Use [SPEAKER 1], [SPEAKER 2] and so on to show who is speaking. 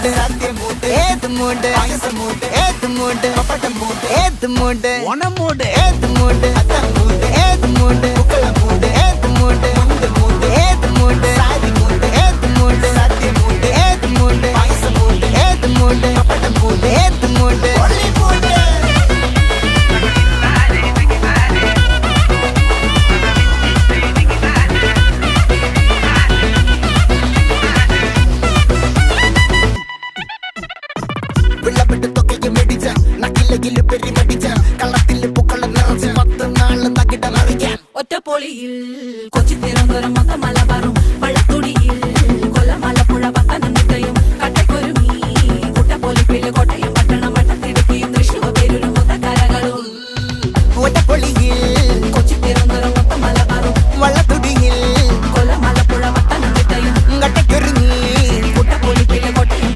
[SPEAKER 1] മൂട് ഏത് മൂട് ഏത് മൂട് ഏത് മൂട് ഓണം മൂട് ഏത് മൂട് ഏത് മൂട് ഏത് മൂട് ഏത് മൂട് സാരി മൂട് ഏത് മൂട് ഏത് മൂട് ഏത് മൂട് ഏത് മൂട്
[SPEAKER 2] ഒറ്റപ്പൊളിയിൽ കൊച്ചി തിരുവനന്തപുരം മൊത്തം മലബാറും വള്ളത്തുടിയിൽ കൊല്ലം ആലപ്പുഴ പത്തനംതിട്ടയും